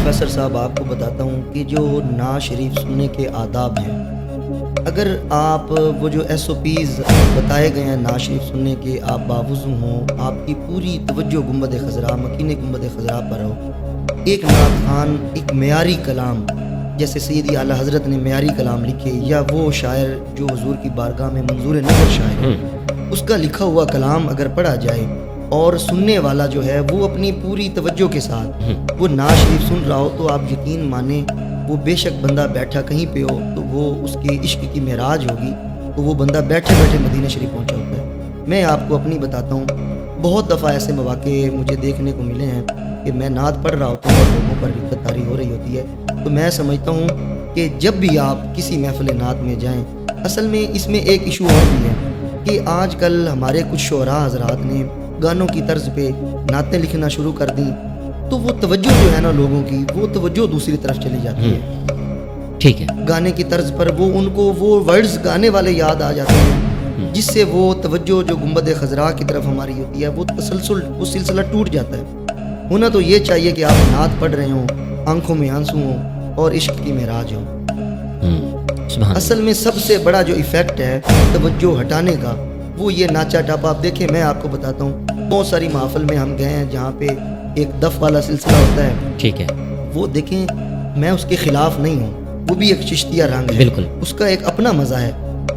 Professor साहब आपको बताता हूँ कि जो नात शरीफ सुनने के आदाब हैं, अगर आप वो जो SOPs बताए गए हैं नात शरीफ सुनने के, आप बावुज़ू हों, आपकी पूरी तवज्जो गुंबद खज़रा मकीन गुंबद खज़रा पर हो, एक नात खान एक मेयारी कलाम जैसे सैयदी आला हज़रत ने मेयारी कलाम लिखे, या वो शायर जो हुज़ूर की बारगाह में मंजूर नज़र शायर उसका लिखा हुआ कलाम अगर पढ़ा जाए और सुनने वाला जो है वो अपनी पूरी तवज्जो के साथ वो नात शरीफ सुन रहा हो, तो आप यकीन माने वो बेशक बंदा बैठा कहीं पे हो तो वो उसके इश्क की महराज होगी, तो वो बंदा बैठे बैठे मदीना शरीफ पहुंचा होता है। मैं आपको अपनी बताता हूँ, बहुत दफ़ा ऐसे मौके मुझे देखने को मिले हैं कि मैं नात पढ़ रहा होता हूँ और लोगों पर रिक्कत तारी हो रही होती है। तो मैं समझता हूँ कि जब भी आप किसी महफिल नात में जाएँ, असल में इसमें एक इशू और भी है कि आजकल हमारे कुछ शोरा हजरात ने गानों की तर्ज पे नातें लिखना शुरू कर दी, तो वो तवज्जो जो है ना लोगों की, वो तवज्जो दूसरी तरफ चली जाती है। ठीक है, गाने की तर्ज पर वो उनको वो वर्ड्स गाने वाले याद आ जाते हैं, जिससे वो तवज्जो जो गुंबद खज़रा की तरफ हमारी होती है वो तसलसल वो सिलसिला टूट जाता है। होना तो ये चाहिए कि आप नात पढ़ रहे हों, आंखों में आंसू हों और इश्क की महराज हो। असल में सबसे बड़ा जो इफ़ेक्ट है तवज्जो हटाने का वो ये नाचा टापा। आप देखें, मैं आपको बताता हूँ, बहुत सारी महफिल में हम गए हैं जहाँ पे एक दफ वाला सिलसिला होता है, ठीक है, वो देखें मैं उसके खिलाफ नहीं हूँ, वो भी एक चिश्तिया रंग है, बिल्कुल उसका एक अपना मज़ा है।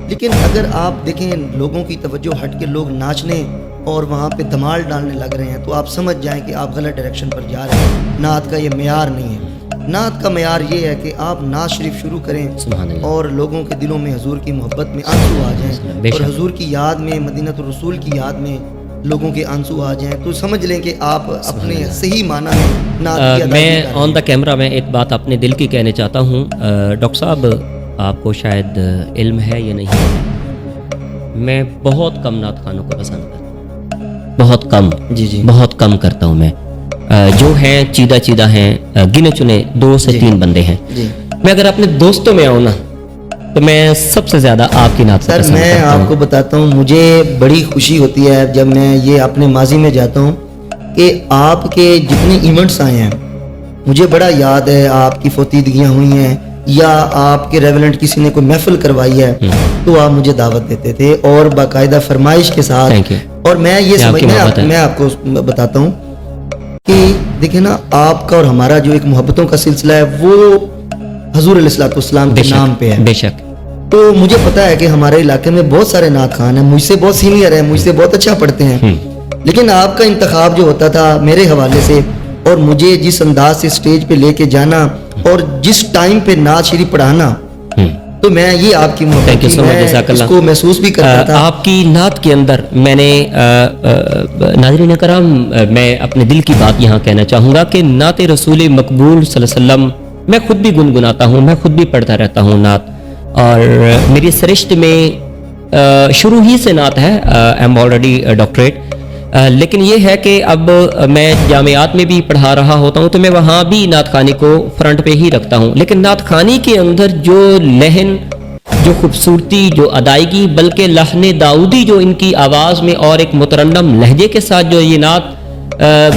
लेकिन अगर आप देखें लोगों की तवज्जो हट के लोग नाचने और वहाँ पे धमाल डालने लग रहे हैं, तो आप समझ जाएं कि आप गलत डायरेक्शन पर जा रहे हैं। नात का ये मेयार नहीं है। नात का मेयार ये है कि आप नात शरीफ शुरू करें और लोगों के दिलों में हुजूर की मोहब्बत में आंसू आ जाएं और हुजूर की याद में, मदीनतुर रसूल की याद में लोगों के आंसू आ जाएं, तो समझ लें कि आप अपने सही माना में नात की अदायगी मैं ऑन द कैमरा में एक बात अपने दिल की कहना चाहता हूँ। डॉक्टर साहब, आपको शायद इल्म है या नहीं है, मैं बहुत कम नात खानों को पसंद करता हूँ, बहुत कम, जी बहुत कम करता हूँ मैं। जो हैं चीदा हैं, गिने चुने 2 से 3 बंदे हैं। मैं अगर अपने दोस्तों में आऊँ ना तो मैं सबसे ज़्यादा आपकी नात सर मैं आपको बताता हूँ, मुझे बड़ी खुशी होती है जब मैं ये अपने माजी में जाता हूँ कि आपके जितने इवेंट्स आए हैं, मुझे बड़ा याद है आपकी फोतीदगियाँ हुई हैं या आपके रेवलेंट किसी ने कोई महफिल करवाई है तो आप मुझे दावत देते थे और बाकायदा फरमाइश के साथ। और मैं ये मैं आपको बताता हूँ कि देखिए ना, आपका और हमारा जो एक मोहब्बतों का सिलसिला है वो हुजूर अलैहिस्सलाम के नाम पे है। बेशक। तो मुझे पता है कि हमारे इलाके में बहुत सारे नात खान हैं, मुझसे बहुत सीनियर हैं, मुझसे बहुत अच्छा पढ़ते हैं, लेकिन आपका इंतखाब जो होता था मेरे हवाले से और मुझे जिस अंदाज से स्टेज पे लेके जाना और जिस टाइम पे नात शरीफ पढ़ाना, तो मैं ये आपकी इसको महसूस भी करता था। आपकी नात के अंदर मैंने नाज़रीन कराम, मैं अपने दिल की बात यहाँ कहना चाहूँगा कि नात रसूल मकबूल सल्लल्लाहु अलैहि वसल्लम मैं खुद भी गुनगुनाता हूँ, मैं खुद भी पढ़ता रहता हूँ नात, और मेरी सरिश्त में शुरू ही से नात है। आई एम ऑलरेडी डॉक्टरेट, लेकिन ये है कि अब मैं जामियात में भी पढ़ा रहा होता हूँ तो मैं वहाँ भी नात खानी को फ्रंट पे ही रखता हूँ। लेकिन नात खानी के अंदर जो लहन, जो खूबसूरती, जो अदायगी, बल्कि लहने दाऊदी जो इनकी आवाज़ में और एक मुतरन्नम लहजे के साथ जो ये नात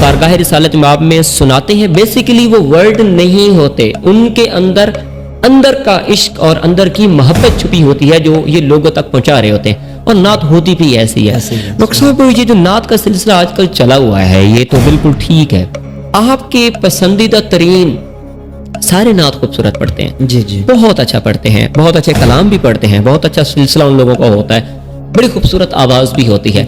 बारगाह रिसालत माब में सुनाते हैं, बेसिकली वो वर्ड नहीं होते, उनके अंदर का इश्क और अंदर की मोहब्बत छुपी होती है जो ये लोगों तक पहुंचा रहे होते हैं, और नात होती भी ऐसी है। डॉक्टर साहब, ये जो नात का सिलसिला आजकल चला हुआ है ये तो बिल्कुल ठीक है, आपके पसंदीदा तरीन सारे नात खूबसूरत पढ़ते हैं, जी बहुत अच्छा पढ़ते हैं, बहुत अच्छे कलाम भी पढ़ते हैं, बहुत अच्छा सिलसिला उन लोगों का होता है, बड़ी खूबसूरत आवाज भी होती है,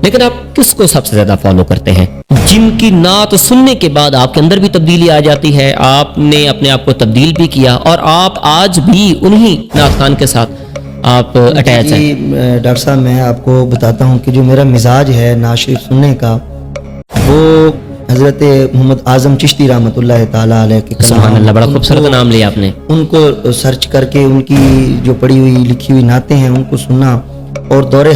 लेकिन आप किसको सबसे ज्यादा फॉलो करते हैं? जिनकी नात सुनने के बाद आपके अंदर भी तब्दीली आ जाती है, आपने अपने आप को तब्दील भी किया और आप आज भी उन्हीं नात खान के साथ आप अटैच हैं। डॉक्टर साहब, मैं आपको बताता हूँ कि जो मेरा मिजाज है नात शरीफ सुनने का, वो हज़रत मोहम्मद आज़म चिश्ती रहमतुल्लाह ताला अलैह के, सुभान अल्लाह, बड़ा खूबसूरत नाम लिया आपने, उनको सर्च करके उनकी जो पढ़ी हुई लिखी हुई नातें हैं उनको सुनना और दौरे